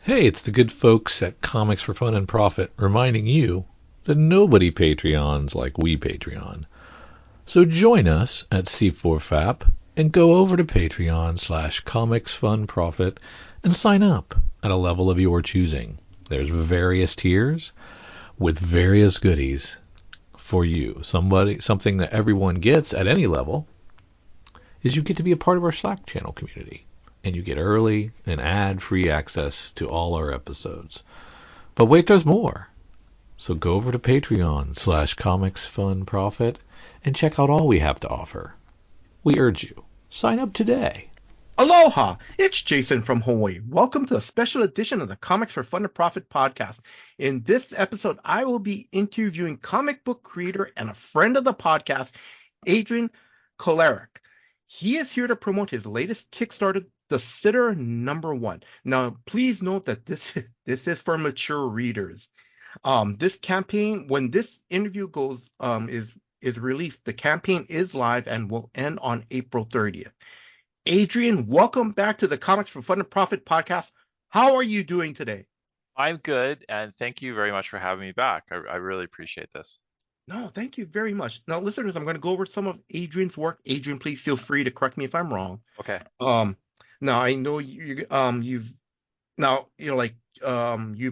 Hey, it's the good folks at Comics for Fun and Profit reminding you that nobody Patreons like we Patreon. So join us at C4FAP and go over to Patreon/Comics Fun Profit and sign up at a level of your choosing. There's various tiers with various goodies for you. Something that everyone gets at any level is you get to be a part of our Slack channel community, and you get early and ad-free access to all our episodes. But wait, there's more. So go over to Patreon/Comics Fun Profit and check out all we have to offer. We urge you, sign up today. Aloha! It's Jason from Hawaii. Welcome to a special edition of the Comics for Fun and Profit podcast. In this episode, I will be interviewing comic book creator and a friend of the podcast, Adriean Koleric. He is here to promote his latest Kickstarter, The Sitter #1. Now, please note that this is for mature readers. This campaign, when this interview is released, the campaign is live and will end on April 30th. Adriean, welcome back to the Comics for Fun and Profit podcast. How are you doing today? I'm good, and thank you very much for having me back. I really appreciate this. No, thank you very much. Now, listeners, I'm going to go over some of Adrian's work. Adrien, please feel free to correct me if I'm wrong. Okay. Um, now I know you've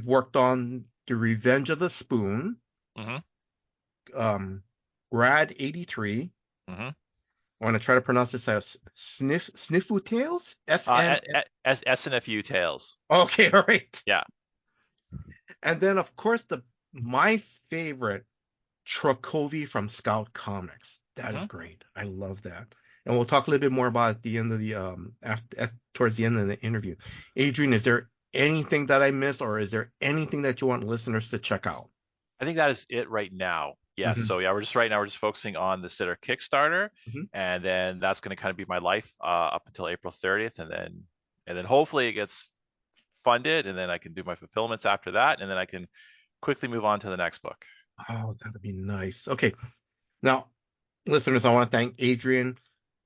worked on The Revenge of the Spoon, Mm-hmm. um, Rad 83. Mm-hmm. I want to try to pronounce this as Sniffu Tales. SN. SNFU Tales. Okay, all right. Yeah. And then, of course, the my favorite, Trakovi from Scout Comics. That is Mm-hmm. great. I love that. And we'll talk a little bit more about it at the end of the towards the end of the interview. Adrien, is there anything that I missed, or is there anything that you want listeners to check out? I think that is it right now. Yes. Hmm. So yeah, we're just focusing on the Sitter Kickstarter, Hmm. and then that's going to kind of be my life up until April 30th, and then hopefully it gets funded, and then I can do my fulfillments after that, and then I can quickly move on to the next book. Oh, that'd be nice. Okay. Now, listeners, I want to thank Adrien.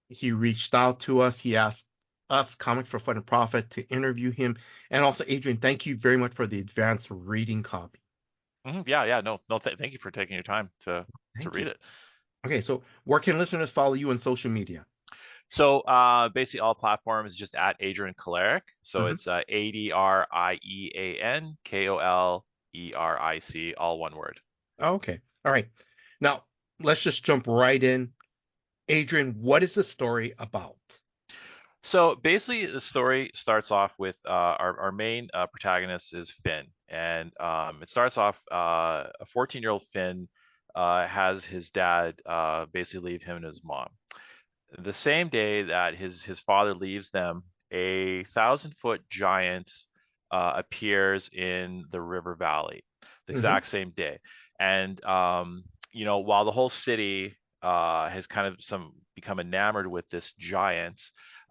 He reached out to us. He asked us, Comics for Fun and Profit, to interview him. And also, Adrien, thank you very much for the advanced reading copy. Yeah, yeah. No, no. Thank you for taking your time to Thank read you. it. Okay, so where can listeners follow you on social media? So basically, all platforms just at Adrian Koleric. So Hmm. it's Adriean Koleric, all one word. Okay, all right. Now, let's just jump right in. Adrien, what is the story about? So basically, the story starts off with our main protagonist is Finn, and it starts off a 14-year-old Finn has his dad basically leave him and his mom. The same day that his father leaves them, a 1,000-foot giant appears in the river valley the Hmm. exact same day. And while the whole city has kind of some become enamored with this giant,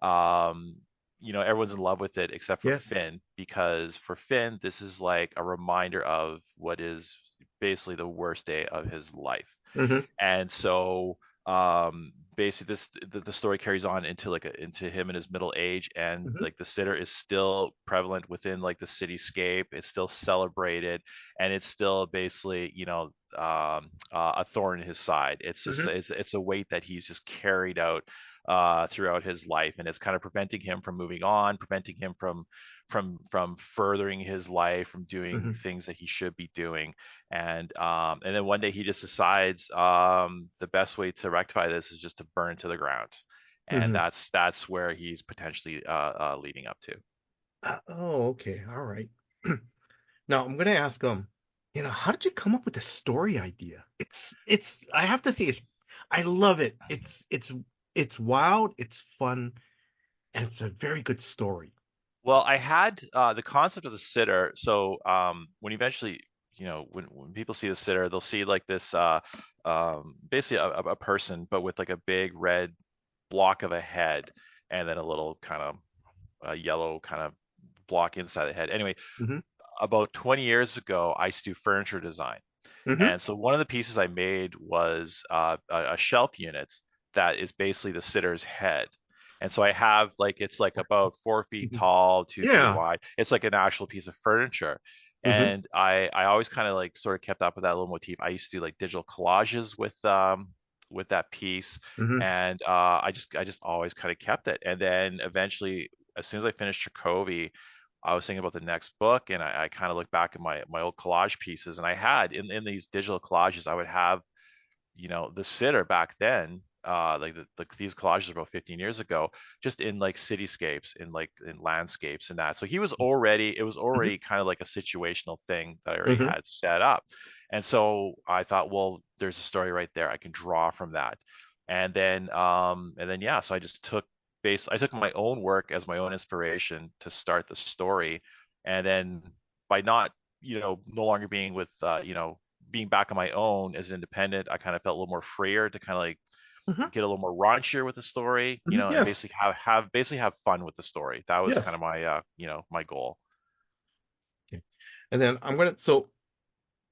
um, everyone's in love with it except for Yes. Finn, because for Finn, this is like a reminder of what is basically the worst day of his life. Hmm. And so basically the story carries on into into him in his middle age, and Hmm. like the sitter is still prevalent within like the cityscape. It's still celebrated, and it's still basically a thorn in his side. It's just Hmm. it's a weight that he's just carried out throughout his life, and it's kind of preventing him from moving on, preventing him from furthering his life, from doing Hmm. things that he should be doing. And then one day he just decides the best way to rectify this is just to burn it to the ground, and Hmm. that's where he's potentially leading up to. Oh, okay. All right. Now I'm gonna ask how did you come up with the story idea? I have to say I love it. It's wild, it's fun, and it's a very good story. Well, I had the concept of the sitter. So when eventually, when people see the sitter, they'll see like this basically a person, but with like a big red block of a head, and then a little kind of yellow kind of block inside the head. Anyway, Hmm. about 20 years ago, I used to do furniture design. Hmm. And so one of the pieces I made was a shelf unit that is basically the sitter's head. And so I have like it's like about 4 feet tall, 2 feet Yeah. wide. It's like an actual piece of furniture. Mm-hmm. And I always kind of like sort of kept up with that little motif. I used to do like digital collages with that piece, Mm-hmm. and I just always kind of kept it. And then eventually, as soon as I finished Jacoby, I was thinking about the next book, and I kind of looked back at my old collage pieces, and I had in these digital collages, I would have the sitter back then, like these collages about 15 years ago, just in like cityscapes, in landscapes and that. So it was Mm-hmm. already kind of like a situational thing that I already Mm-hmm. had set up. And so I thought, well, there's a story right there. I can draw from that. And then yeah, so I took my own work as my own inspiration to start the story. And then by not, no longer being with, being back on my own as an independent, I kind of felt a little more freer to kind of like Mm-hmm. get a little more raunchier with the story, Mm-hmm. and Yes. basically have fun with the story. That was kind Yes. of my my goal. Okay. And then so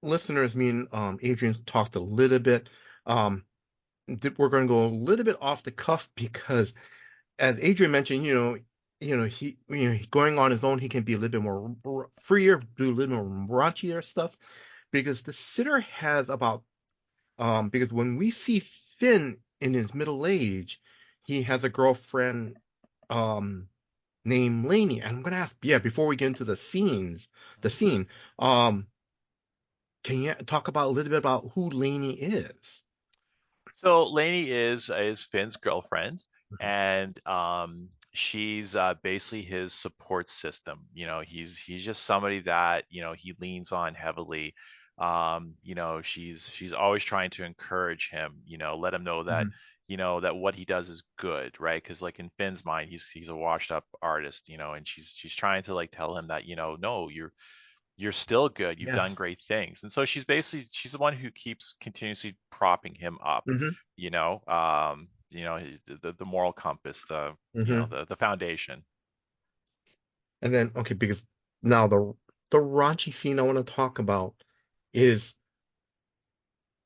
listeners, me and Adrian talked a little bit. Um, we're going to go a little bit off the cuff because, as Adrian mentioned, going on his own, he can be a little bit more freer, do a little more raunchier stuff. Because the sitter has about because when we see Finn in his middle age, he has a girlfriend um named Lainey. And I'm gonna ask, yeah, before we get into the scene, um, can you talk about a little bit about who Lainey is? So Lainey is Finn's girlfriend, Mhm. and she's basically his support system. He's just somebody that he leans on heavily. She's always trying to encourage him. Let him know that Mhm. that what he does is good, right? Because like in Finn's mind, he's a washed up artist. And she's trying to like tell him that no, you're still good. You've done Yes. great things. And so she's the one who keeps continuously propping him up, Hmm. the moral compass, Hmm. the foundation. And then okay, because now the raunchy scene I want to talk about is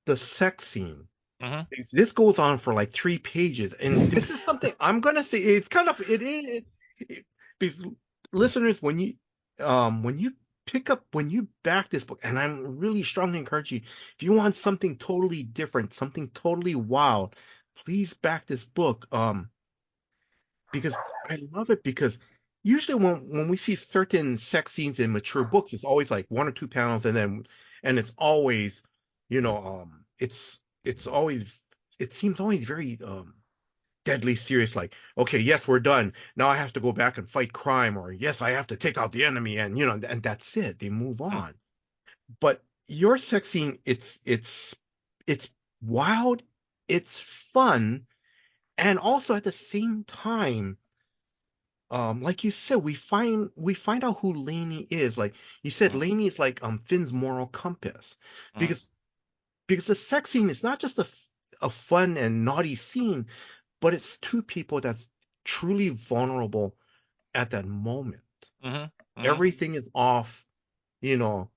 the sex scene. Hmm. This goes on for like 3 pages, and this is something I'm gonna say. It's kind of because listeners, when you when you back this book, and I'm really strongly encourage you, if you want something totally different, something totally wild, please back this book. Because I love it because usually when we see certain sex scenes in mature books, it's always like 1 or 2 panels, and it's always, it's always it seems always very deadly serious. Like, okay, yes, we're done. Now I have to go back and fight crime, or yes, I have to take out the enemy, and and that's it. They move on. But your sex scene, it's wild, it's fun, and also at the same time like you said, we find out who Lainey is. Like you said, Hmm. Lainey is like Finn's moral compass. Hmm. Because because the sex scene is not just a fun and naughty scene, but it's two people that's truly vulnerable at that moment. Hmm. Hmm. Everything is off, you know,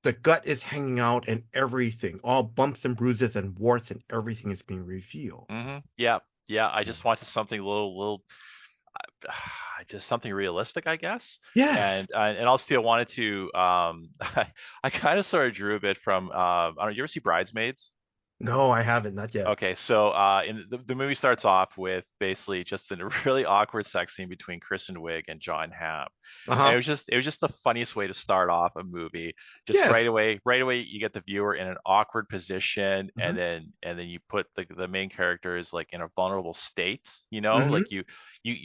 the gut is hanging out and everything, all bumps and bruises and warts and everything is being revealed. Hmm. Yeah. Yeah. I Yeah. just wanted something little, just something realistic, I guess. Yes. And also I wanted to, I kind of sort of drew a bit from, I don't know, you ever see Bridesmaids? No, I haven't, not yet. Okay, so in the movie starts off with basically just a really awkward sex scene between Kristen Wiig and John Hamm, and Uh-huh. it was just the funniest way to start off a movie. Just Yes. right away you get the viewer in an awkward position, Hmm. and then you put the main characters like in a vulnerable state. Hmm. Like you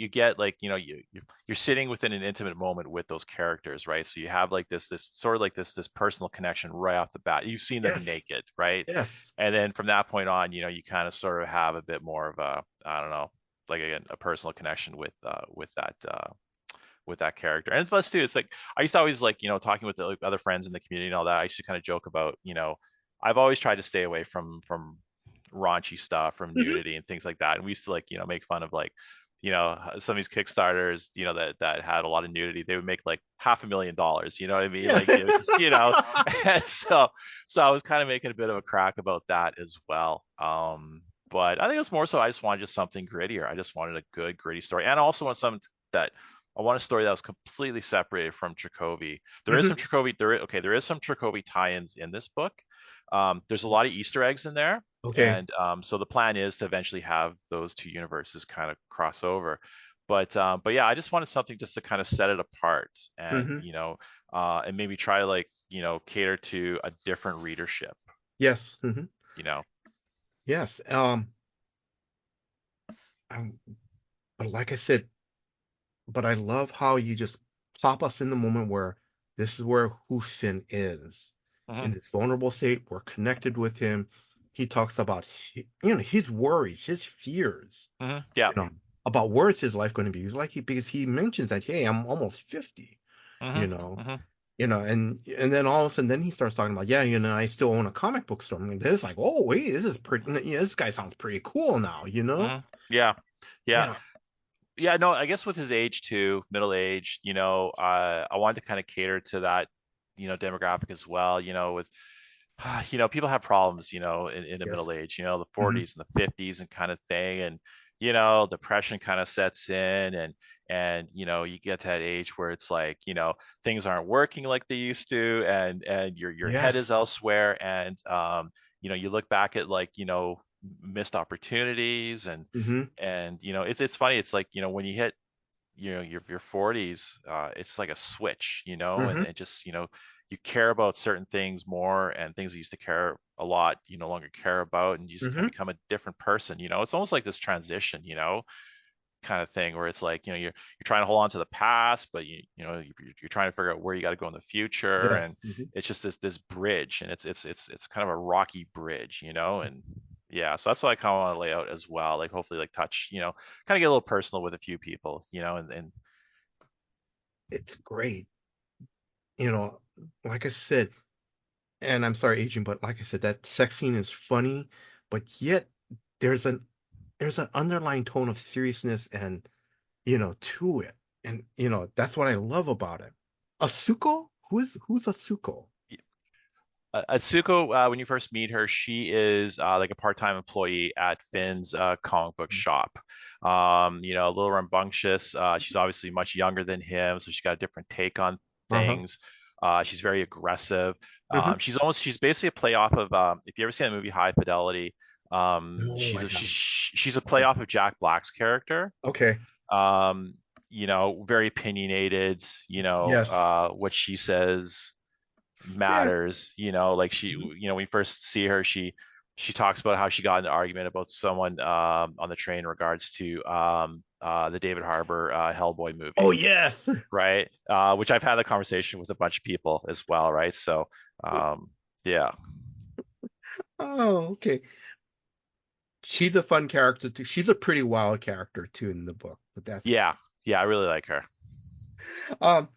get like you're sitting within an intimate moment with those characters, right? So you have like this sort of like this personal connection right off the bat. You've seen them Yes. naked, right? Yes. And then from that point on, you kind of sort of have a bit more of a, I don't know, like again, a personal connection with that character. And it's plus too, it's like I used to always like, talking with the like, other friends in the community and all that. I used to kind of joke about, I've always tried to stay away from raunchy stuff, from Hmm. nudity and things like that. And we used to like, make fun of like, some of these Kickstarters, that had a lot of nudity, they would make like $500,000. You know what I mean? Yeah. Like it was just, and so I was kind of making a bit of a crack about that as well. But I think it's more so I just wanted just something grittier. I just wanted a good gritty story, and I also want something that I want a story that was completely separated from Trakovi. There is some Hmm. Trakovi. There is some Trakovi tie-ins in this book. There's a lot of Easter eggs in there, Okay. and so the plan is to eventually have those two universes kind of cross over. But yeah, I just wanted something just to kind of set it apart, and Hmm. and maybe try to like cater to a different readership. Yes. Hmm. You know. Yes. Um, but like I said, but I love how you just plop us in the moment where this is where who Finn is. Hmm. In this vulnerable state, we're connected with him. He talks about, his worries, his fears, Yeah. you know, about where is his life going to be. He's like, because he mentions that, hey, I'm almost 50, Hmm. you know, Hmm. and then all of a sudden, then he starts talking about, yeah, I still own a comic book store. And then it's like, oh, wait, this is pretty, this guy sounds pretty cool now, Hmm. Yeah. you Yeah. know, Yeah. No, I guess with his age too, middle age, I wanted to kind of cater to that, demographic as well, with people have problems, in the middle yes. age, the Hmm. 40s and the 50s and kind of thing. And, depression kind of sets in and, you get to that age where it's like, things aren't working like they used to and your head is Yes. elsewhere. And, you look back at like, missed opportunities Hmm. and, it's funny. It's like, when you hit your 40s, it's like a switch, and Hmm. it just you care about certain things more, and things you used to care a lot you no longer care about, and you just kind Hmm. of become a different person. It's almost like this transition, kind of thing where it's like you're trying to hold on to the past, but you're trying to figure out where you got to go in the future, and Yes. Hmm. it's just this bridge, and it's kind of a rocky bridge, and yeah, so that's what I kind of want to lay out as well, like hopefully like touch, kind of get a little personal with a few people, and It's great. You know, like I said, and I'm sorry, Adrian, but like I said, that sex scene is funny, but yet there's an there's an underlying tone of seriousness and to it. And that's what I love about it. Asuko? Who's Asuko? Atsuko, when you first meet her, she is like a part-time employee at Finn's comic book shop. A little rambunctious. She's obviously much younger than him, so she's got a different take on Uh-huh. things. She's very aggressive. Hmm. She's basically a play off of if you ever seen the movie High Fidelity. No, I haven't. She's a play Okay. off of Jack Black's character. Okay. Um, very opinionated. Yes. What she says Yes. matters, like Hmm. when we first see her, she talks about how she got in an argument about someone on the train in regards to the David Harbour Hellboy Oh, movie, yes. right? Which I've had a conversation with a bunch of people as well, right? So um, yeah. Oh, okay. She's a fun character too. She's a pretty wild character too in the book, but that's Yeah, yeah, I really like her. Um,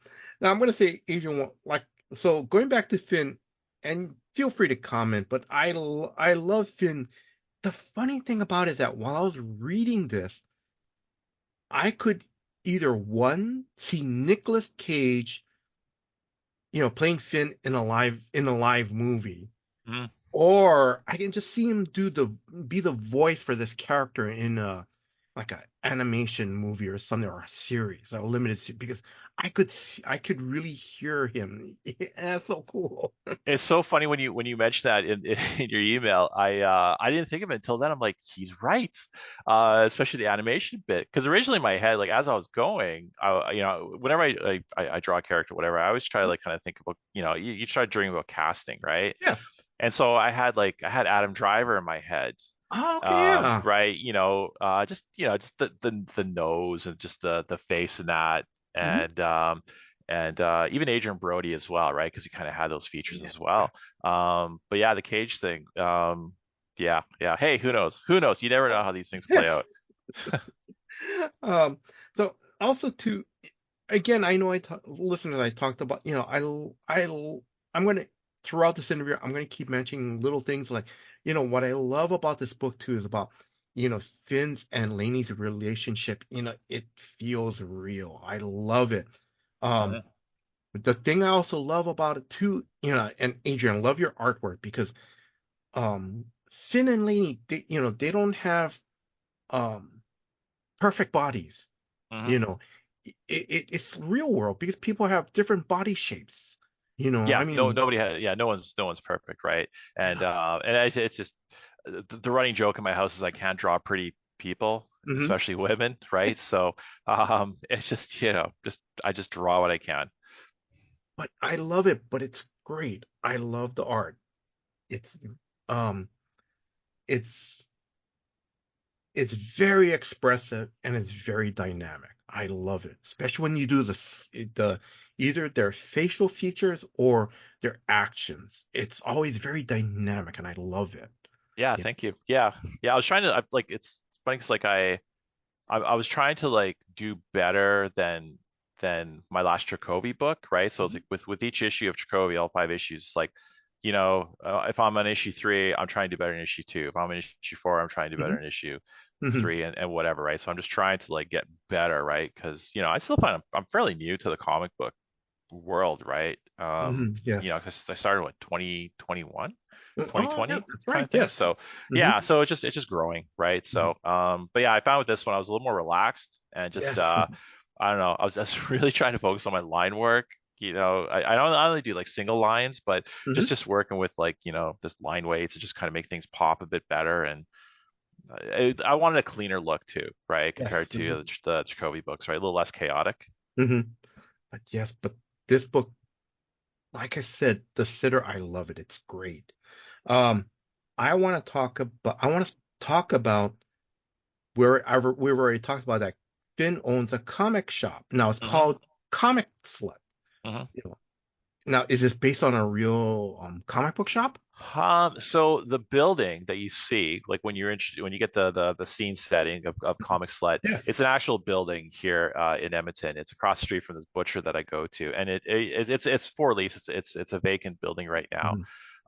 now I'm going to say, Adrian, like, so going back to Finn, and feel free to comment, but I love Finn. The funny thing about it is that while I was reading this, I could either one see Nicolas Cage, playing Finn in a live movie, Mhm. or I can just see him be the voice for this character in a animation movie or something, or a series, a limited series, because I could really hear him. That's so cool. It's so funny when you mentioned that in your email. I didn't think of it until then. I'm like, he's right, especially the animation bit. Because originally in my head, like as I was going, whenever I draw a character, whatever, I always try to like kind of think about, you try dreaming about casting, right? Yes. And so I had Adam Driver in my head, Oh, okay, yeah. right? Just the nose and just the face and that, Mhm. and even Adrian Brody as well, right? Because he kind of had those features Yeah. as well. But yeah, the cage thing, yeah, yeah. Hey, who knows? Who knows? You never know how these things play Yes. out. Um, so also to again, I know listeners, I talked about, I'm going to, throughout this interview, I'm going to keep mentioning little things like, what I love about this book too is about, Finn's and Lainey's relationship. It feels real. I love it. Um, Mhm. the thing I also love about it too, and Adrian, I love your artwork because, um, Finn and Lainey, they don't have um perfect bodies. Hmm. You know, it's real world because people have different body shapes. I Yeah, no, mean, nobody had, yeah, no one's perfect, right? And yeah. it's just the running joke in my house is I can't draw pretty people, Hmm. especially women, right? So it's just just I just draw what I can. But I love it. But it's great. I love the art. It's um, it's it's very expressive and it's very dynamic. I love it, especially when you do the either their facial features or their actions. It's always very dynamic, and I love it. Yeah, Yeah. thank you. Yeah, yeah. I was trying to like it's funny 'cause like I was trying to like do better than my last Trakovi book, right? So it's Mhm. like with each issue of Trakovi, all 5 issues, it's like, if I'm on issue 3, I'm trying to do better in issue 2. If I'm on issue 4, I'm trying to do better Mhm. in issue Mhm. 3 and whatever, right? So I'm just trying to like get better, right? Because I still find I'm fairly new to the comic book world, right? Mhm. Yes. 'Cause I started what 2021, Oh, yeah, 2020 that's kind right. of thing. Yes. So Hmm. yeah, so it's just growing, right? Hmm. So but yeah, I found with this one I was a little more relaxed and just Yes. I don't know, I was really trying to focus on my line work. I don't only do like single lines, but just Hmm. just working with like this line weights to just kind of make things pop a bit better. And I wanted a cleaner look too, right? Compared Yes. to the Jacoby books, right? A little less chaotic. Hmm. But yes, but this book, like I said, The Sitter, I love it. It's great. Um, I want to talk about we've already talked about that. Finn owns a comic shop. Now it's Hmm. called Comic Slut. Hmm. You know. Now, is this based on a real comic book shop? So the building that you see, like when you get the scene setting of Comic Slut, Yes. it's an actual building here in Edmonton. It's across the street from this butcher that I go to, and it's for lease. It's a vacant building right now.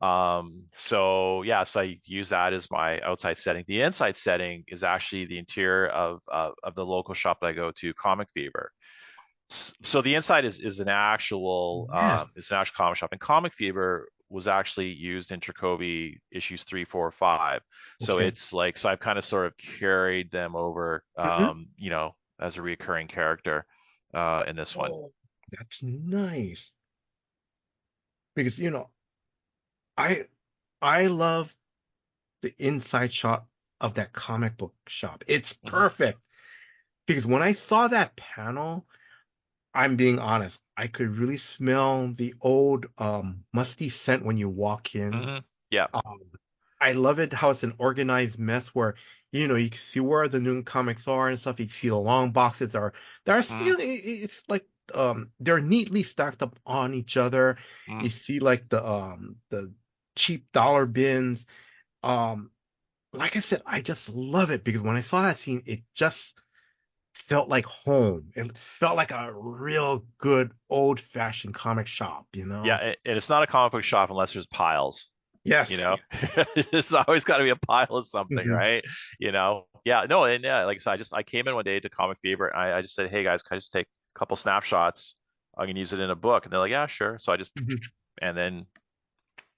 Mhm. So yeah, so I use that as my outside setting. The inside setting is actually the interior of the local shop that I go to, Comic Fever. So the inside Yes. is an actual comic shop, and Comic Fever was actually used in Trakovi issues 3, 4, 5. So Okay. it's like I've kind of sort of carried them over, Hmm. as a recurring character in this one. Oh, that's nice. Because I I love the inside shot of that comic book shop. It's Hmm. perfect. Because when I saw that panel, I'm being honest, I could really smell the old musty scent when you walk in. Hmm. Yeah. Um, I love it how it's an organized mess where you can see where the new comics are and stuff. You can see the long boxes are they're Hmm. still it's like they're neatly stacked up on each other. Hmm. You see like the cheap dollar bins. Um, like I said, I just love it because when I saw that scene, it just felt like home. It felt like a real good old fashioned comic shop, you Yeah, know? and it's not a comic book shop unless there's piles. you Yes. know There's always got to be a pile of something, Hmm. right? Yeah, no, and yeah, like I said, I came in one day to Comic Fever, and I just said, hey guys, can I just take a couple snapshots? I can use it in a book. And they're like, yeah, sure. So I just Hmm. and then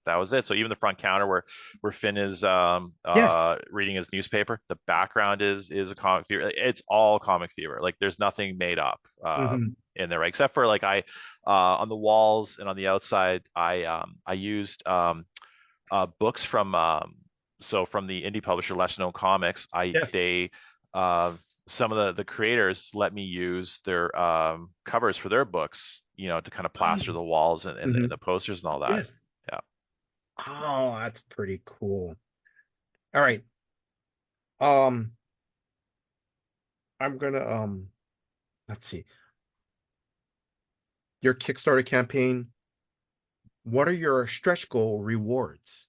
that was it. So even the front counter where Finn is Yes. reading his newspaper, the background is a Comic Fever. It's all Comic Fever. Like there's nothing made up Hmm. in there, right? Except for like I on the walls and on the outside, I used books from the indie publisher Lesser Known Comics. I Yes. they Some of the creators let me use their covers for their books, to kind of plaster the Nice. walls and, and, Hmm. and the posters and all that. Yes. Yeah. Oh, that's pretty cool. All right. Um, I'm gonna let's see. Your Kickstarter campaign, what are your stretch goal rewards?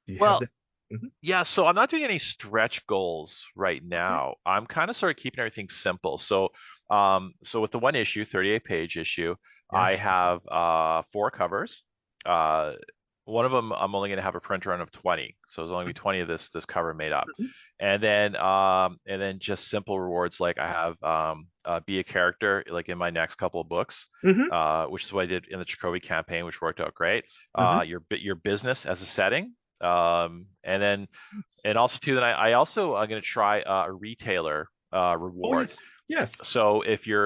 Do you have Well, that? Hmm. yeah, so I'm not doing any stretch goals right Okay. now. I'm kind of sort of keeping everything simple. So with the one issue, 38-page issue, I Yes. have 4 covers. Uh, one of them I'm only going to have a print run of 20, so there's only gonna be 20 of this cover made up, Hmm. and then just simple rewards like I have be a character like in my next couple of books, Hmm. which is what I did in the Chakotay campaign, which worked out great. Hmm. Your business as a setting. And then and also too, then I also I'm going to try a retailer Oh reward. yes, yes. So if you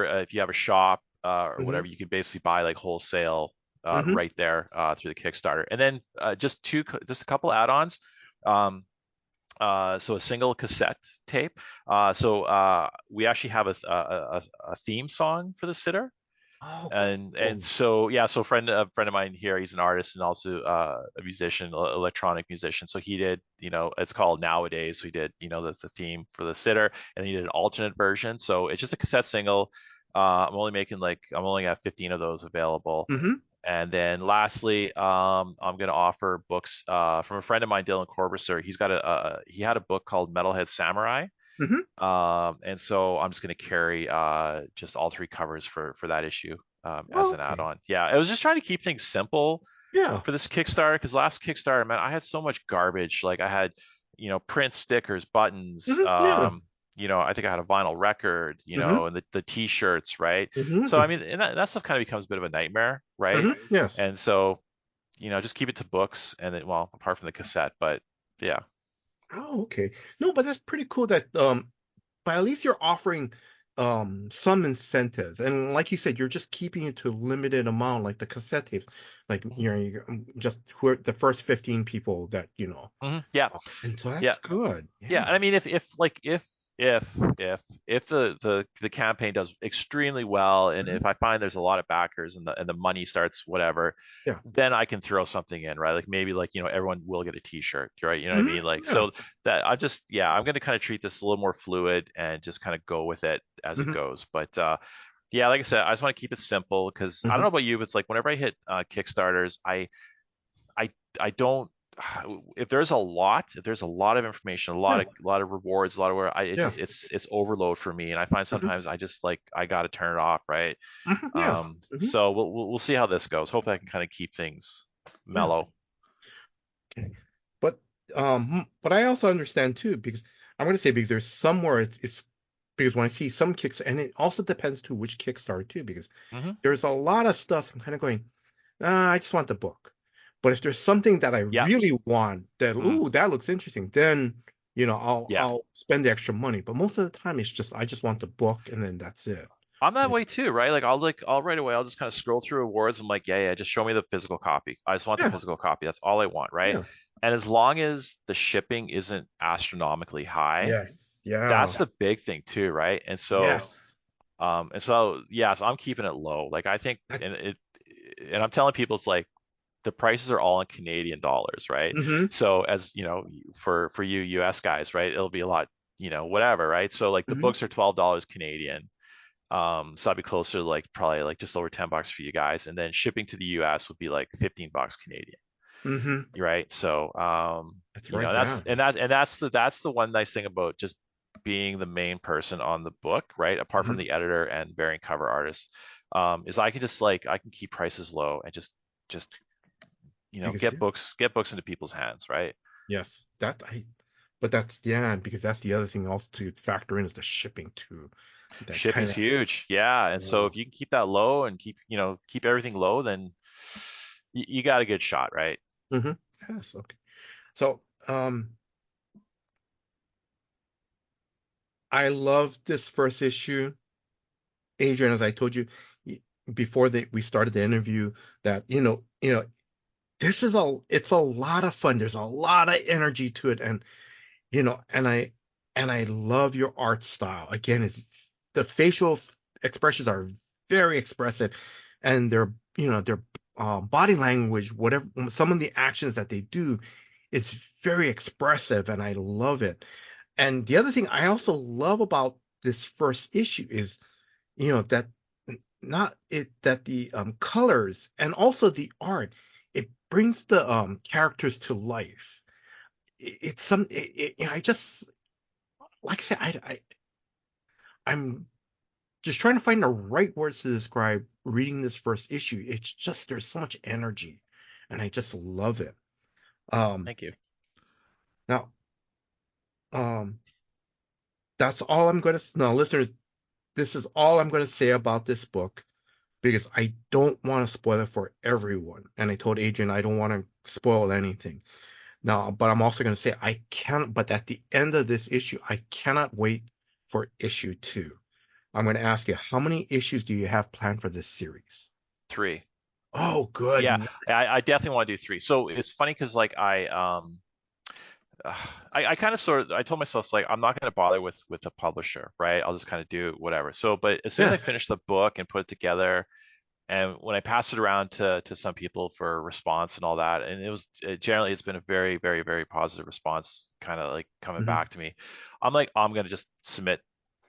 have a shop or Mm-hmm. whatever, you can basically buy like wholesale Mm-hmm. right there through the Kickstarter. And then just a couple add-ons. Um, so a single cassette tape. We actually have a theme song for the sitter. Oh, And cool. so yeah, so a friend of mine here, he's an artist and also a musician, electronic musician. So he did, it's called Nowadays. So he did, the theme for the sitter, and he did an alternate version. So it's just a cassette single. I'm only got 15 of those available. Mm-hmm. And then lastly, I'm gonna offer books from a friend of mine, Dylan Corbuser. He had a book called Metalhead Samurai. Mm-hmm. And so I'm just going to carry just all three covers for that issue as Oh, an okay. add-on. Yeah, I was just trying to keep things simple Yeah. for this Kickstarter because last Kickstarter, man, I had so much garbage. Like I had, print stickers, buttons. Mm-hmm. Yeah. I think I had a vinyl record, Mm-hmm. and the T-shirts, right? So Mm-hmm. I mean, and that stuff kind of becomes a bit of a nightmare, right? Mm-hmm. Yes. And so, just keep it to books, and then, well, apart from the cassette, but yeah. Oh, okay. No, but that's pretty cool that but at least you're offering some incentives. And like you said, you're just keeping it to a limited amount, like the cassette tapes. Like just who are the first 15 people that Yeah, and so yeah. that's good. Yeah, Yeah. and I mean, if if the campaign does extremely well, and Mhm. if I find there's a lot of backers and the money starts whatever, Yeah. then I can throw something in, right? Like maybe like everyone will get a T-shirt, right? You know what I Hmm. mean? Like Yeah. so that I'm gonna kind of treat this a little more fluid and just kind of go with it as it Hmm. goes. But yeah, like I said, I just want to keep it simple because I don't know Hmm. about you, but it's like whenever I hit Kickstarters, I I don't if there's a lot of information, Yeah. a lot of rewards, a lot of where Yeah. it's overload for me, and I find Hmm. sometimes I just like I got to turn it off, right? Hmm. Yes. Hmm. So we'll see how this goes. Hopefully I can kind of keep things Yeah. mellow. Okay. But but I also understand too, because I'm gonna say because there's somewhere it's because when I see some kicks, and it also depends to which Kickstarter too, because Hmm. there's a lot of stuff I'm kind of going, I just want the book. But if there's something that I Yeah. really want that, Hmm. ooh, that looks interesting, then Yeah. I'll spend the extra money. But most of the time it's just I just want the book and then that's it. I'm that Yeah. way too, right? I'll right away. I'll just kind of scroll through awards. I'm like, yeah, just show me the physical copy. I just want the Yeah. physical copy. That's all I want, right? Yeah. And as long as the shipping isn't astronomically high, Yes. Yeah. that's the big thing too, right? Yes. Yeah, so I'm keeping it low. Like I think, That's and I'm telling people it's like the prices are all in Canadian dollars, right? mm-hmm. So as you know, for you US guys, right, it'll be a lot, whatever, right? So like the Mm-hmm. books are $12 Canadian. So I'd be closer to like probably like just over $10 for you guys, and then shipping to the US would be like $15 Canadian, Mm-hmm. right? So That's right. Yeah. that's the one nice thing about just being the main person on the book, right? Apart from Mm-hmm. the editor and variant cover artists, is I can keep prices low and just Because yeah. get books into people's hands, right? Yes. But that's yeah, because that's the other thing also to factor in is the shipping too. That kind Shipping's of huge, yeah. And so yeah. if you can keep that low and keep everything low, then you got a good shot, right? Mm-hmm. Yes. Okay. So I love this first issue. Adrian, as I told you before we started the interview, that this is it's a lot of fun. There's a lot of energy to it, and and I love your art style. Again, the facial expressions are very expressive, and their body language, whatever some of the actions that they do, is very expressive, and I love it. And the other thing I also love about this first issue is that not it that the colors and also the art, it brings the characters to life. It's some I just like I said, I'm just trying to find the right words to describe reading this first issue. It's just there's so much energy, and I just love it. Um, Thank you. now, um, that's all I'm going to. Now, listeners, this is all I'm going to say about this book because I don't want to spoil it for everyone. And I told Adrian I don't want to spoil anything. Now, but I'm also going to say I can't, but at the end of this issue, I cannot wait for issue 2. I'm going to ask you, how many issues do you have planned for this series? 3. Oh, good. Yeah, I definitely want to do 3. So it's funny because like I kind of sort of I told myself like I'm not going to bother with the publisher, right? I'll just kind of do whatever. So, but as soon as I Yes. finish the book and put it together, and when I pass it around to some people for response and all that, and generally it's been a very very very positive response, kind of like coming Hmm. back to me. I'm like I'm going to just submit.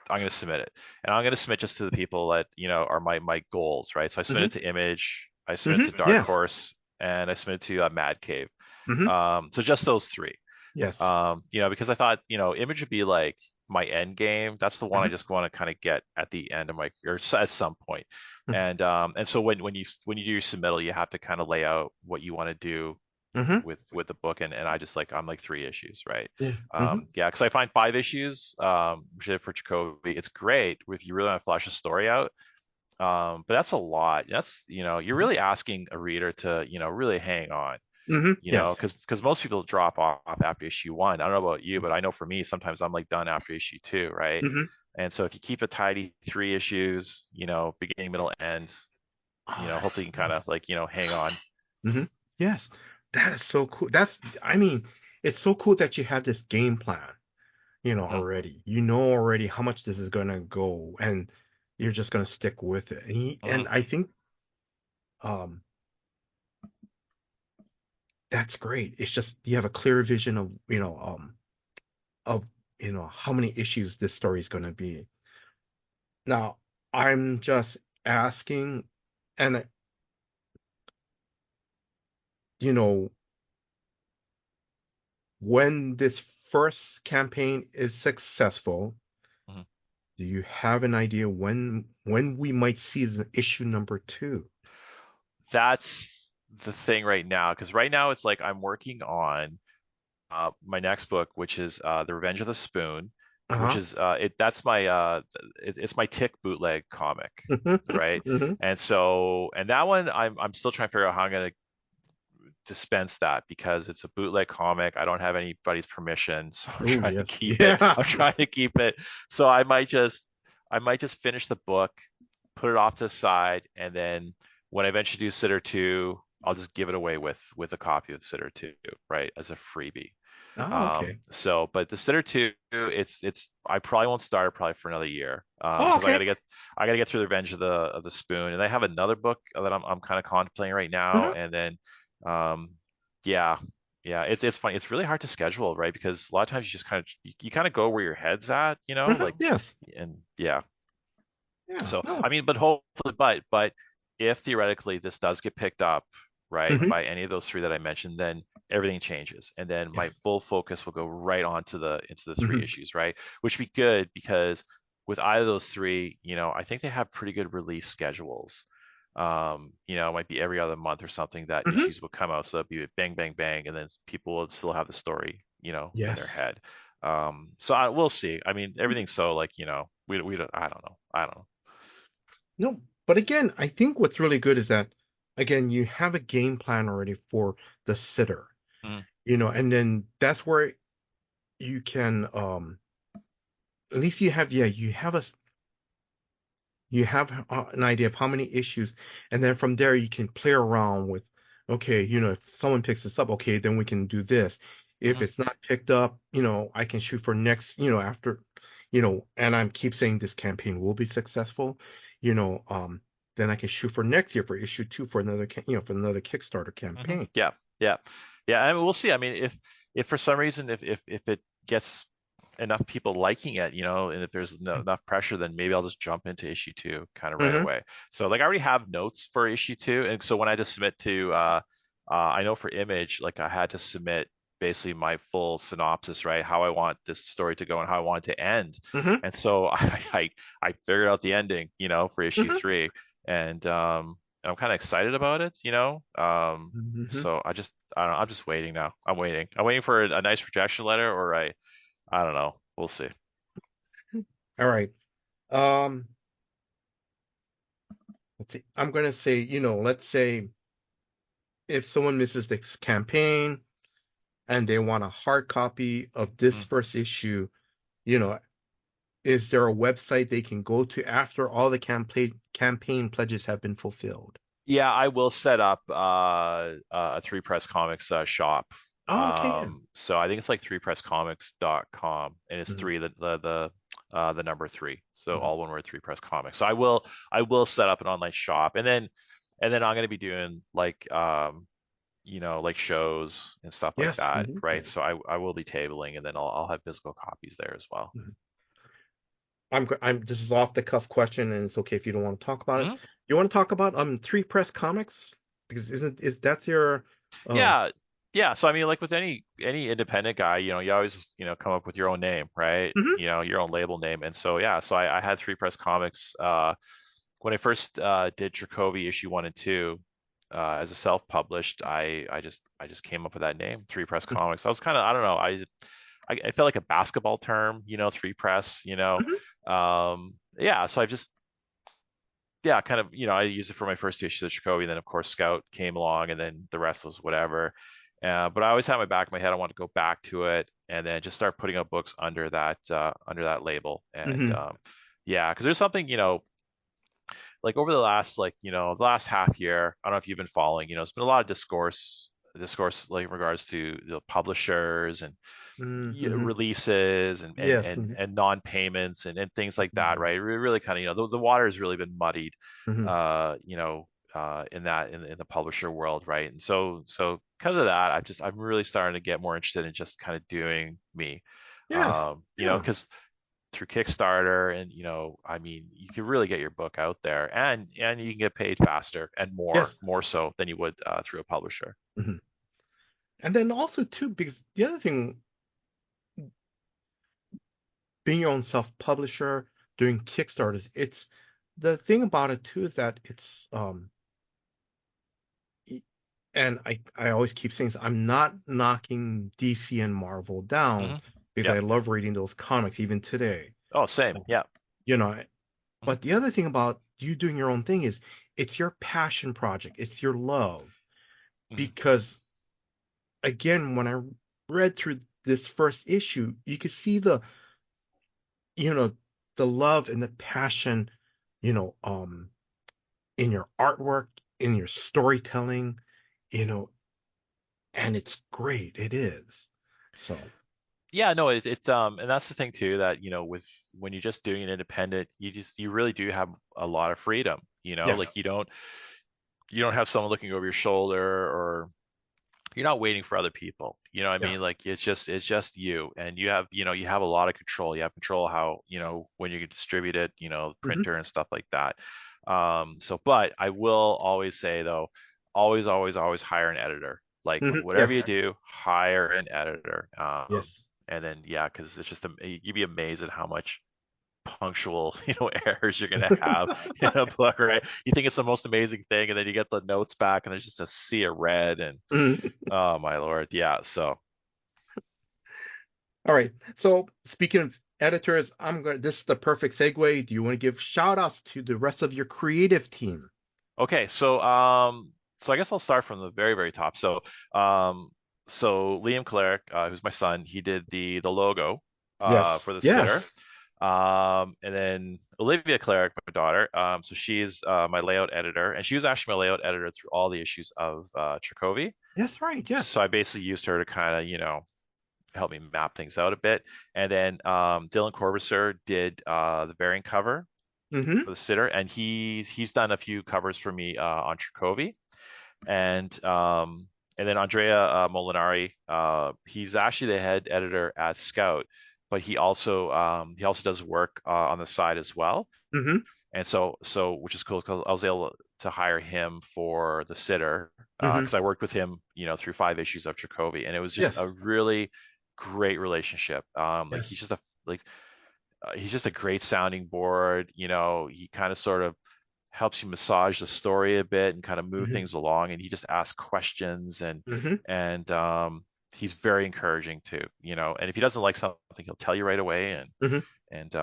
I'm going to submit it, and I'm going to submit just to the people that are my goals, right? So I submit Hmm. it to Image, I submit Hmm. it to Dark Yes. Horse, and I submit it to Mad Cave. Hmm. So just those 3. Yes. Because I thought, Image would be like my end game. That's the one I Hmm. just want to kind of get at the end of my, or at some point. And so when you do your submittal, you have to kind of lay out what you want to do Hmm. with the book, and I just like I'm like 3 issues, right? Yeah. Hmm. Yeah, because I find 5 issues, which I did for Jacoby, it's great if you really want to flesh a story out. But that's a lot. That's you're really asking a reader to really hang on, Hmm. Yes. because most people drop off after issue 1. I don't know about you, but I know for me, sometimes I'm like done after issue 2, right? Hmm. And so if you keep a tidy 3 issues, beginning, middle, end, Oh, hopefully you can kind of yes. like, hang on. Hmm. Yes. That is so cool. I mean, it's so cool that you have this game plan, Hmm. already. You know already how much this is going to go, and you're just going to stick with it. And Hmm. I think um, that's great. It's just you have a clear vision of, of, how many issues this story is going to be. Now, I'm just asking, and, you know, when this first campaign is successful, Hmm. do you have an idea when we might see the issue number 2? That's the thing right now, because right now it's like I'm working on my next book, which is The Revenge of the Spoon, which Uh-huh. is it's my Tick bootleg comic, right? Hmm. And that one I'm still trying to figure out how I'm gonna dispense that because it's a bootleg comic. I don't have anybody's permission, so I'm Oh, trying to yes. keep it. Yeah. I'm trying to keep it. So I might just finish the book, put it off to the side, and then when I eventually do Sitter 2, I'll just give it away with a copy of Sitter 2, right, as a freebie. Oh, okay. But the Sitter 2, it's I probably won't start it probably for another year. Oh, Because I okay. gotta get through the Revenge of the Spoon, and I have another book that I'm kind of contemplating right now, Hmm. and then um, yeah, yeah, it's funny. It's really hard to schedule, right? Because a lot of times you just kind of you kind of go where your head's at, Hmm. like, Yes. and yeah. Yeah. So No. I mean, but hopefully, but if theoretically this does get picked up, right, Hmm. by any of those 3 that I mentioned, then everything changes, and then my Yes. full focus will go right on to the into the 3 Hmm. issues, right? Which would be good because with either of those 3, I think they have pretty good release schedules. It might be every other month or something that Hmm. issues will come out, so it'll be bang, bang, bang, and then people will still have the story, in their Yes. head. So we'll see. I mean, everything's so like, we don't, I don't know. No, but again, I think what's really good is that, again, you have a game plan already for the sitter, Mhm. and then that's where you can, at least you have, yeah, you have an idea of how many issues, and then from there you can play around with, okay, if someone picks this up, okay, then we can do this. If Mhm. it's not picked up, I can shoot for next, after, and I'm keep saying this campaign will be successful, you know, um, then I can shoot for next year for issue 2 for another, for another Kickstarter campaign. Yeah, yeah, yeah. I mean, we'll see. I mean, if for some reason if it gets enough people liking it, and if there's enough pressure, then maybe I'll just jump into issue 2 kind of right Mm-hmm. away. So like I already have notes for issue 2, and so when I just submit to, I know for Image, like I had to submit basically my full synopsis, right? How I want this story to go and how I want it to end. Mm-hmm. And so I figured out the ending, for issue Mm-hmm. 3, and I'm kind of excited about it. Mm-hmm. So I don't know, I'm just waiting now. I'm waiting for a nice rejection letter, or I don't know. We'll see. All right. Um, let's see. I'm gonna say, let's say if someone misses this campaign, and they want a hard copy of this Mhm. first issue, you know, is there a website they can go to after all the campaign pledges have been fulfilled? Yeah, I will set up a Three Press Comics shop. Oh, okay, yeah. So I think it's like threepresscomics.com, and it's Mhm, three the number three. So mhm. all one word, Three Press Comics. So I will set up an online shop, and then I'm gonna be doing like like shows and stuff like Yes. that, Mhm, right? yes. So I will be tabling, and then I'll have physical copies there as well. Mhm. I'm this is off the cuff question, and it's okay if you don't want to talk about it. Mhm. You want to talk about Three Press Comics? Because is that's your uh Yeah, yeah. So I mean, like with any independent guy, you always come up with your own name, right? mhm, Your own label name. And so yeah, so I had Three Press Comics when I first did Dracovi issue 1 and 2 as a self-published. I just came up with that name, Three Press Comics. I was kind of, I don't know, I felt like a basketball term, Three Press. mhm, Yeah. So I just yeah, kind of, I used it for my first 2 issues of Jacoby, and then of course Scout came along, and then the rest was whatever. But I always had in my back of my head, I want to go back to it, and then just start putting out books under that label. And mhm. yeah, because there's something, like over the last the last half year, I don't know if you've been following, it's been a lot of discourse like in regards to the publishers and Mhm. releases and and Yes. and, Mhm, and non-payments and things like that, mhm, right? Really kind of, the water has really been muddied, mhm. in the publisher world, right? And so because of that, I'm really starting to get more interested in just kind of doing me, Yes. Yeah. because through Kickstarter and I mean, you can really get your book out there, and you can get paid faster and more Yes. more so than you would through a publisher. Mhm. And then also too, because the other thing, being your own self-publisher, doing Kickstarters, it's the thing about it too is that it's y- and I always keep saying this, I'm not knocking DC and Marvel down Hmm. because I Yep. love reading those comics even today. Oh, same. Um, Yeah. You know, Hmm. but the other thing about you doing your own thing is it's your passion project, it's your love. Hmm. Because again, when I read through this first issue, you could see you know, the love and the passion, you know, in your artwork, in your storytelling, you know, and it's great. It is. So, Yeah, no, and that's the thing too, that with when you're just doing an independent, you really do have a lot of freedom, like you yes. don't you don't have someone looking over your shoulder, or you're not waiting for other people. You know what I Yeah. mean? Like it's just you, and you have a lot of control. You have control how, when you distribute it, Hmm. printer and stuff like that. But I will always say though, always, always, always hire an editor. Like Hmm. whatever you Yes. do, hire an editor. Yes. And then yeah, because it's just you'd be amazed at how much punctual, errors you're gonna have in a book, right? You think it's the most amazing thing, and then you get the notes back, and there's just a sea of red, and Mhm. oh my lord, yeah. So All right. So, speaking of editors, this is the perfect segue. Do you want to give shout outs to the rest of your creative team? okay, so I guess I'll start from the very, very top. So Liam Koleric, who's my son, he did the logo for Yes. the sitter. Yes. And then Olivia Koleric, my daughter, so she's my layout editor, and she was actually my layout editor through all the issues of Trakovi. Yes. Right. So Yes. I basically used her to kind of, help me map things out a bit. And then Dylan Corbisser did the variant cover Hmm. for the sitter, and he's done a few covers for me on Trakovi. And then Andrea Molinari, he's actually the head editor at Scout, but he also does work on the side as well. Hmm. And so which is cool because I was able to hire him for the sitter, Hmm. because I worked with him, through 5 issues of Trakovi, and it was just a Yes. really great relationship. Like Yes. he's just a great sounding board. He kind of sort of helps you massage the story a bit and kind of move Hmm. things along, and he just asks questions, Hmm. and he's very encouraging too. And if he doesn't like something, he'll tell you right away. Hmm. And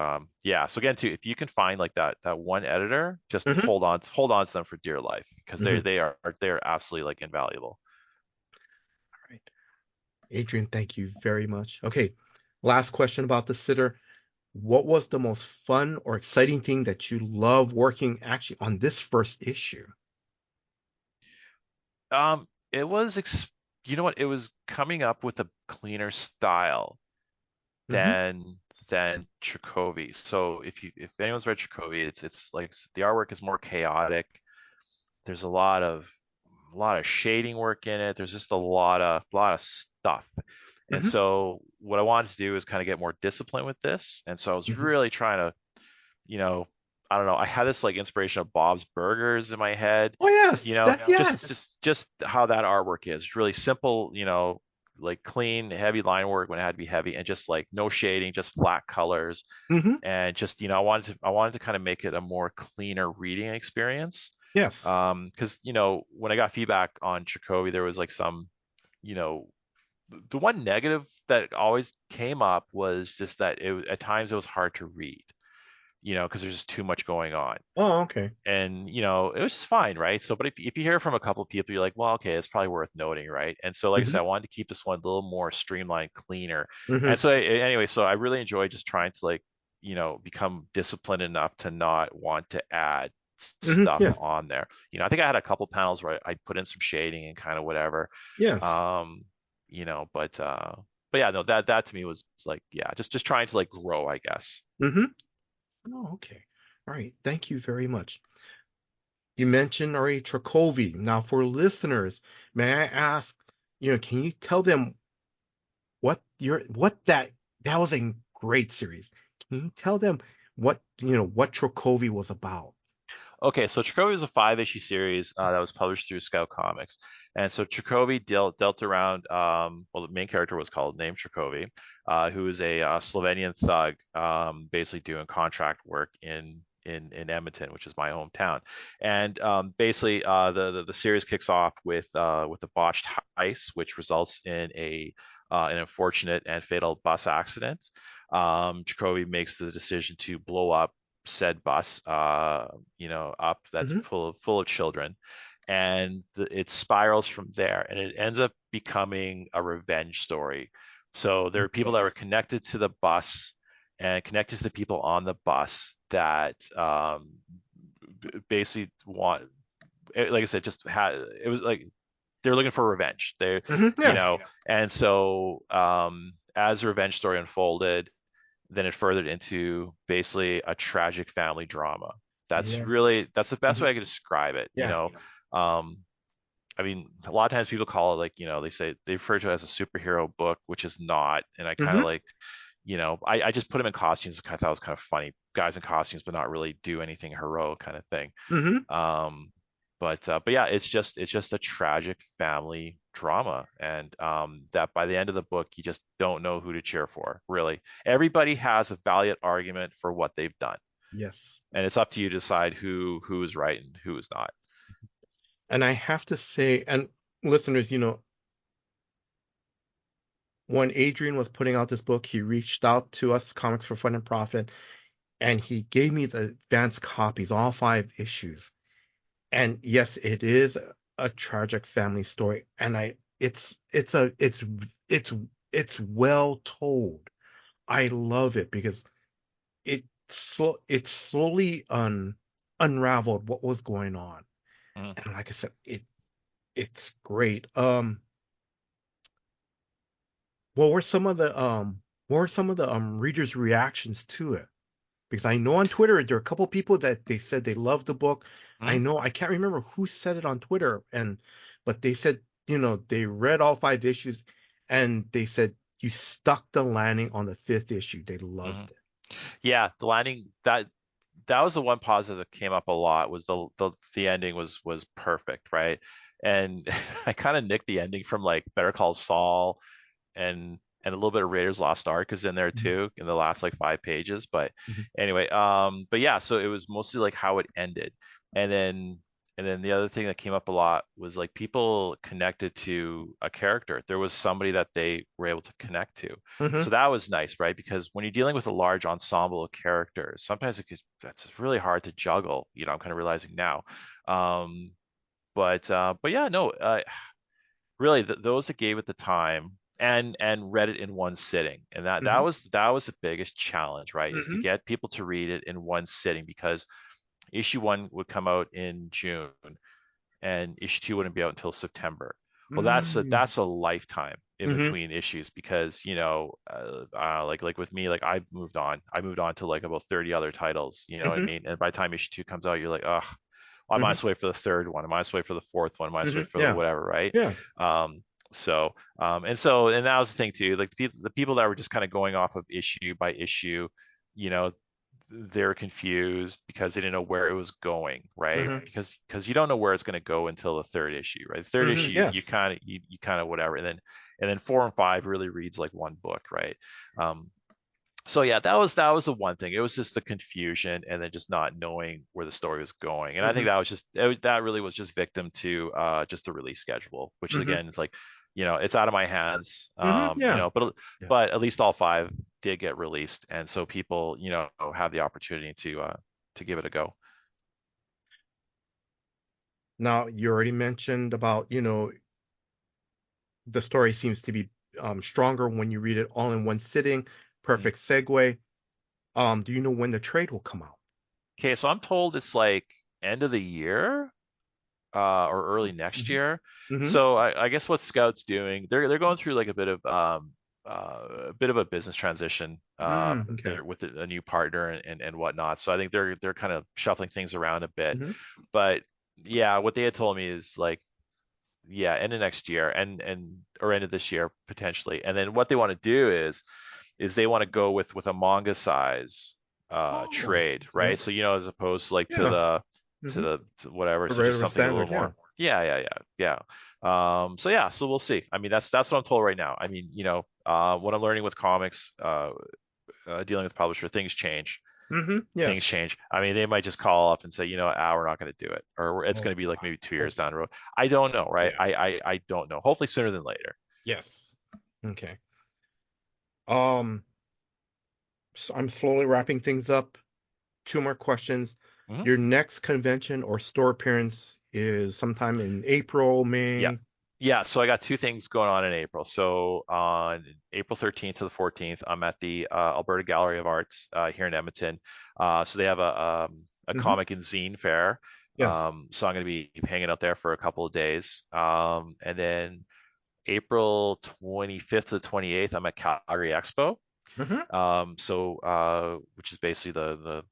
yeah, so again too, if you can find like that one editor, just Hmm. hold on to them for dear life, because they Hmm. they are they are absolutely like invaluable. Right. Adrian, thank you very much. Okay, last question about the sitter. What was the most fun or exciting thing that you love working actually on this first issue? It was you know what? It was coming up with a cleaner style Mm-hmm. than Chekhovy. So if anyone's read Chekhovy, it's like the artwork is more chaotic. There's a lot of shading work in it. There's just a lot of stuff. And Mm-hmm. so what I wanted to do is kind of get more discipline with this. And so I was Mm-hmm. really trying to, you know, I don't know, I had this like inspiration of Bob's Burgers in my head, Oh yes, that just yes. how that artwork is. Really simple, like clean, heavy line work when it had to be heavy and just like no shading, just flat colors Mm-hmm. and just I wanted to kind of make it a more cleaner reading experience. Yes. Because when I got feedback on Chakotay, there was like some, you know, the one negative that always came up was just that at times it was hard to read, because there's just too much going on. Oh, okay. And it was just fine, right? So, but if you hear from a couple of people, you're like, well, okay, it's probably worth noting, right? And so, like I Mm-hmm. said, I wanted to keep this one a little more streamlined, cleaner. Mm-hmm. And so, anyway, so I really enjoyed just trying to like, become disciplined enough to not want to add Mm-hmm. stuff Yes. on there. I think I had a couple panels where I put in some shading and kind of whatever. Yes. Um, but yeah, no, that to me was like, yeah, just trying to like grow, I guess. Mm-hmm. Oh, okay. All right. Thank you very much. You mentioned already Trakovi. Now, for listeners, may I ask, can you tell them what that was a great series. Can you tell them what Trakovi was about? Okay, so Chakotay is a five-issue series that was published through Scout Comics, and so Chakotay dealt around. Well, the main character was called named Chakotay, who is a Slovenian thug, basically doing contract work in Edmonton, which is my hometown. And basically, the series kicks off with a botched heist, which results in an unfortunate and fatal bus accident. Chakotay makes the decision to blow up said bus, up that's Hmm. full of children, and it spirals from there, and it ends up becoming a revenge story. So there are people that were Yes. connected to the bus and connected to the people on the bus that basically like I said, just had it was like they're looking for revenge. Hmm. You Yes. know, and so as the revenge story unfolded, then it furthered into basically a tragic family drama. Yes. That's the best Hmm. way I could describe it. Yeah. Um, I mean, a lot of times people call it like, they say they refer to it as a superhero book, which is not. And I kind of Hmm. like, I just put them in costumes. I thought it was kind of funny, guys in costumes, but not really do anything heroic kind of thing. Hmm. Um, but yeah, it's just a tragic family drama, and that by the end of the book, you just don't know who to cheer for. Really, everybody has a valiant argument for what they've done, Yes. and it's up to you to decide who is right and who is not. And I have to say, and listeners, when Adrian was putting out this book, he reached out to us, Comics for Fun and Profit, and he gave me the advanced copies, all 5 issues. And yes, it is a tragic family story, and it's it's well told. I love it because it slowly unraveled what was going on, Mhm. and like I said, it's great. What were some of the readers' reactions to it? Because I know on Twitter there are a couple people that they said they loved the book. I Mhm. know I can't remember who said it on Twitter, but they said they read all 5 issues, and they said you stuck the landing on the 5th issue. They Mhm. loved it. Yeah, the landing that was the one positive that came up a lot was the ending was perfect, right? And I kind of nicked the ending from like Better Call Saul and a little bit of Raiders Lost Ark is in there Mhm. too in the last like 5 pages. But Mhm. anyway, but yeah, so it was mostly like how it ended, and then the other thing that came up a lot was like people connected to a character. There was somebody that they were able to connect to, Mhm. so that was nice, right? Because when you're dealing with a large ensemble of characters, sometimes that's really hard to juggle. I'm kind of realizing now. Um, but yeah, no, really, those that gave it the time and read it in one sitting. And Mm-hmm. that was the biggest challenge, right? Is to Mm-hmm. get people to read it in one sitting, because issue one would come out in June and issue two wouldn't be out until September. Well, that's a lifetime in Mm-hmm. between issues, because like with me, like I moved on to like about 30 other titles, you know what I Mm-hmm. mean? And by the time issue two comes out, you're like, oh, I might Mm-hmm. as well wait for the third one. I might as well wait for the fourth one. I might as well Mm-hmm. wait for the Yeah. whatever, right? Yes. Um, and that was the thing too. Like the people that were just kind of going off of issue by issue, you know, they're confused because they didn't know where it was going, right? Mm-hmm. Because you don't know where it's going to go until the third issue, right? The third Mm-hmm. issue, Yes. you kind of whatever, and then four and five really reads like one book, right? Um, so yeah, that was the one thing. It was just the confusion and then just not knowing where the story was going. And I think Mm-hmm. that was that really was just victim to just the release schedule, which Mm-hmm. again, it's like, it's out of my hands. Mm-hmm. Yeah. Yes. But at least all five did get released, and so people, have the opportunity to give it a go. Now, you already mentioned about, the story seems to be stronger when you read it all in one sitting. Mhm. Perfect segue. Do you know when the trade will come out? Okay, so I'm told it's like end of the year, or early next Mm-hmm. year. Mm-hmm. So I guess what Scout's doing, they're going through like a bit of a business transition Okay. there with a new partner and whatnot. So I think they're kind of shuffling things around a bit. Mm-hmm. But yeah, what they had told me is like, yeah, end of next year or end of this year potentially. And then what they want to do is they want to go with a manga size Oh, trade, okay. right? So as opposed to like Yeah. Mm-hmm. to whatever, The so just regular something a standard, little yeah. more. Yeah. So yeah, so we'll see. I mean, that's what I'm told right now. I mean, what I'm learning with comics, dealing with publisher, Mm-hmm. things Yes. change. I mean, they might just call up and say, we're not going to do it, or it's Oh, going to be like maybe 2 years hope down the road. I don't know, right? yeah. I don't know. Hopefully sooner than later. Yes. Okay. Um, so I'm slowly wrapping things up. Two more questions. Hmm. Your next convention or store appearance is sometime in April, Yeah. May. Yeah, so I got two things going on in April. So on April 13th to the 14th, I'm at the Alberta Gallery of Arts here in Edmonton. So they have a Mm-hmm. comic and zine fair. Yes. So I'm going to be hanging out there for a couple of days. And then April 25th to the 28th, I'm at Calgary Expo. Mm-hmm. Which is basically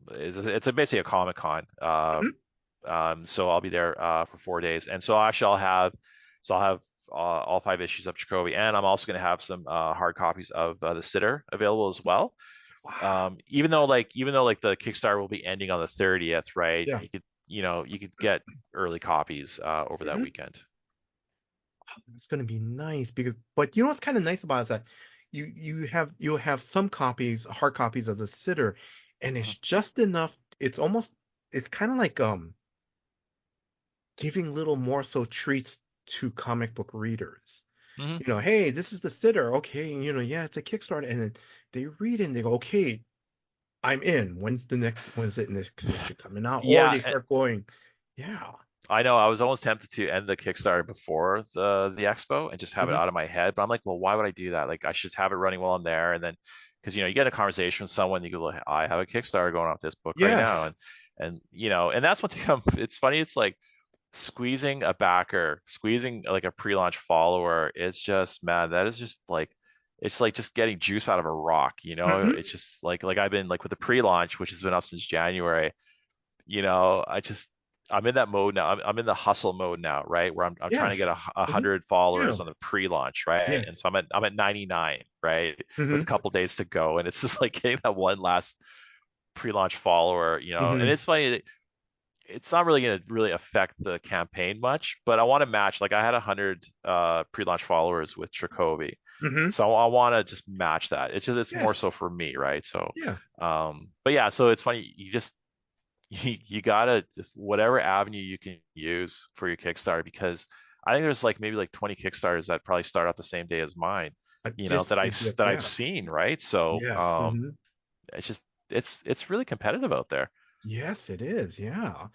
it's basically a Comic Con. Mm-hmm. So I'll be there for 4 days, and so actually I'll have all five issues of Jacoby, and I'm also going to have some hard copies of the Sitter available as well. Wow. Even though like the Kickstarter will be ending on the 30th, right? Yeah. You could get early copies over that Mm-hmm. weekend. It's gonna be nice because, but you know what's kind of nice about it is that you'll have some copies, hard copies of the sitter, and Mhm. it's just enough. It's kind of like giving little morsel treats to comic book readers. Mhm. Hey, this is the sitter. Okay, yeah, it's a Kickstarter, and then they read it and they go, okay, I'm in. When's the next issue coming out? Or Yeah, they start going, yeah. I know I was almost tempted to end the Kickstarter before the expo and just have it Hmm. out of my head, but I'm like, well, why would I do that? Like, I should have it running while I'm there, and then because you get a conversation with someone, you go, like, I have a Kickstarter going off this book right now, Yes. and that's what it's funny. It's like squeezing a backer, squeezing like a pre-launch follower. It's just, man, that is just like it's like just getting juice out of a rock. Hmm. It's just like I've been like with the pre-launch, which has been up since January. I just I'm in that mode now. I'm in the hustle mode now, right? Where I'm trying to get Yes. a Hmm. hundred Yeah. followers on the pre-launch, right? And Yes. so I'm at 99, right? With Hmm. a couple days to go, and it's just like getting that one last pre-launch follower, and Hmm. it's funny. It's not really going to really affect the campaign much, but I want to match. Like I had 100 pre-launch followers with Trakovi, Hmm. so I want to just match that. It's more so Yes. for me, right? So, Yeah. but yeah, so it's funny. You gotta whatever avenue you can use for your Kickstarter, because I think there's like maybe like 20 Kickstarters that probably start out the same day as mine, Yes. Yes. that I've Yeah. seen, right? So Yes. Hmm. it's just it's really competitive out there. Yes, it is. Yeah.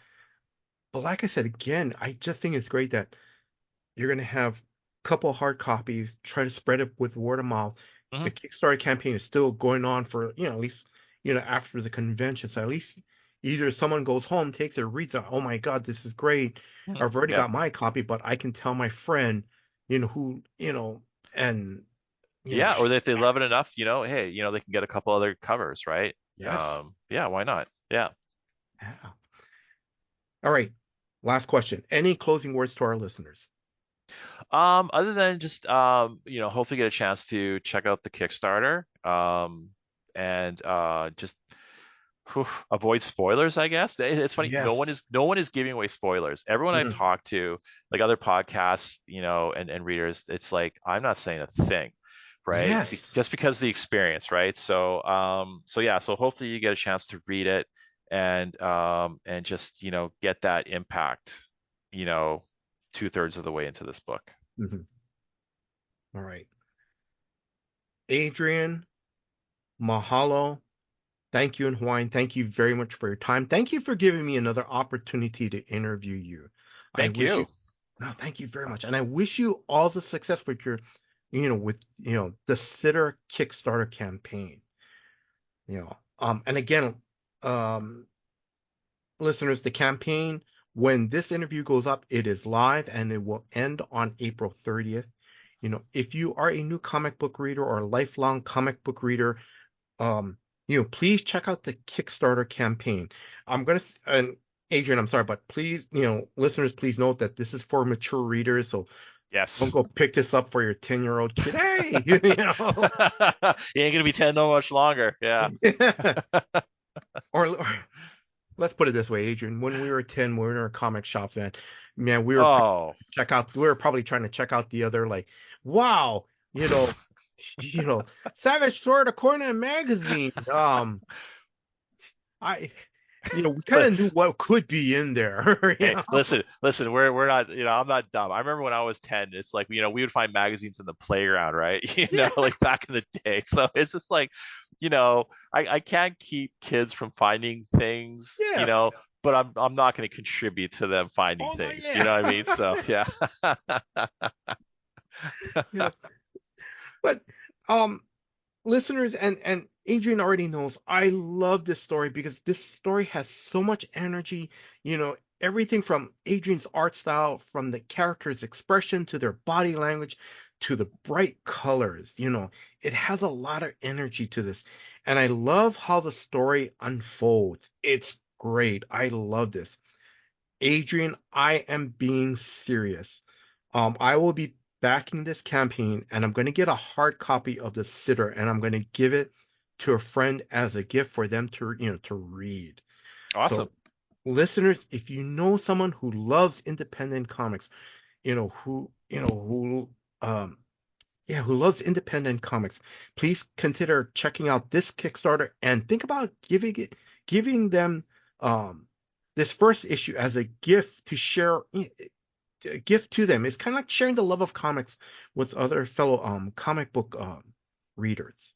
But like I said, again, I just think it's great that you're going to have couple hard copies, try to spread it with word of mouth. The Mhm. Kickstarter campaign is still going on for, at least, after the convention. So at least either someone goes home, takes it, reads it, oh my God, this is great. Mhm. I've already Yep. got my copy, but I can tell my friend, who, and, Yeah, or if they love it enough, hey, they can get a couple other covers, right? yes. Yeah, why not? Yeah. Yeah. All right. Last question. Any closing words to our listeners? Other than just hopefully get a chance to check out the Kickstarter, and just avoid spoilers, I guess. It's funny, Yes. no one is giving away spoilers. Everyone I've Mhm. talked to, like other podcasts, and readers, it's like I'm not saying a thing, right? Yes. Just because of the experience, right? So yeah, so hopefully you get a chance to read it and just, get that impact, you know, 2/3 of the way into this book. Mhm. All right. Adrian, mahalo. Thank you in Hawaiian. Thank you very much for your time. Thank you for giving me another opportunity to interview you. I Thank wish you, you. no, thank you very much. And I wish you all the success with your, the Sitter Kickstarter campaign. And again, um, listeners, the campaign, when this interview goes up, it is live and it will end on April 30th. If you are a new comic book reader or a lifelong comic book reader, um, please check out the Kickstarter campaign. And Adrian, I'm sorry, but please, listeners, please note that this is for mature readers. So don't Yes. go pick this up for your 10-year-old kid. Hey, He ain't gonna be 10 no much longer. Yeah. or let's put it this way, Adrian. When we were 10, we were in our comic shops, man, Oh. we were probably trying to check out the other, like, wow, you know, Savage Sword, a corner magazine. I, we kind Li- of knew what could be in there, Hey, listen. We're not. I'm not dumb. I remember when I was 10. It's like, we would find magazines in the playground, right? Yeah, Like back in the day. So it's just like, I can't keep kids from finding things, yes. but I'm not going to contribute to them finding Oh no, things. You yeah. know what I mean? So yeah. Yeah. But um listeners, and Adrian already knows, I love this story because this story has so much energy, everything from Adrian's art style, from the characters' expression to their body language to the bright colors. It has a lot of energy to this. And I love how the story unfolds. It's great. I love this. Adrian, I am being serious. I will be backing this campaign, and I'm going to get a hard copy of the Sitter, and I'm going to give it to a friend as a gift for them to read. Awesome. So, listeners, if you know someone who loves independent comics, who loves independent comics, please consider checking out this Kickstarter and think about giving them this first issue as a gift to share, a gift to them. It's kind of like sharing the love of comics with other fellow comic book readers.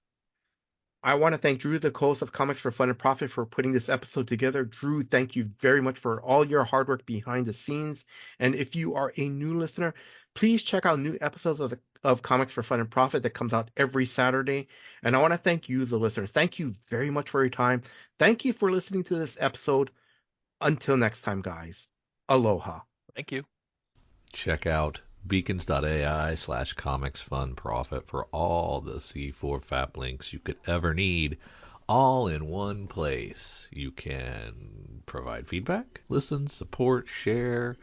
I want to thank Drew, the co-host of Comics for Fun and Profit, for putting this episode together. Drew, thank you very much for all your hard work behind the scenes. And if you are a new listener, please check out new episodes of Comics for Fun and Profit that comes out every Saturday. And I want to thank you, the listeners. Thank you very much for your time. Thank you for listening to this episode. Until next time, guys. Aloha. Thank you. Check out beacons.ai/comicsfunprofit for all the C4FAP links you could ever need, all in one place. You can provide feedback, listen, support, share,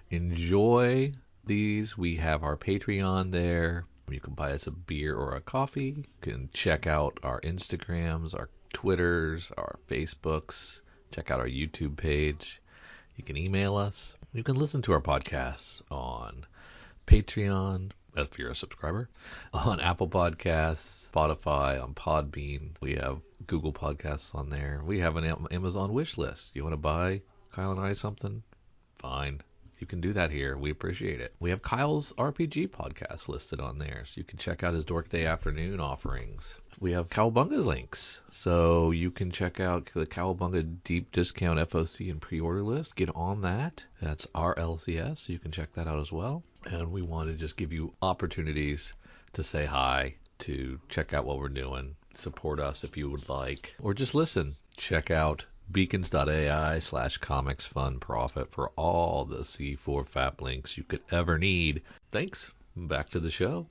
enjoy these. We have our Patreon there. You can buy us a beer or a coffee. You can check out our Instagrams, our Twitters, our Facebooks. Check out our YouTube page. You can email us. You can listen to our podcasts on Patreon, if you're a subscriber, on Apple Podcasts, Spotify, on Podbean. We have Google Podcasts on there. We have an Amazon wish list. You want to buy Kyle and I something? Fine. You can do that here. We appreciate it. We have Kyle's RPG podcast listed on there, so you can check out his Dork Day Afternoon offerings. we have Cowabunga links. So you can check out the Cowabunga Deep Discount FOC and pre-order list. Get on that. That's RLCS. So you can check that out as well. And we want to just give you opportunities to say hi, to check out what we're doing, support us if you would like, or just listen. Check out beacons.ai/comicsfunprofit for all the C4FAP links you could ever need. Thanks. Back to the show.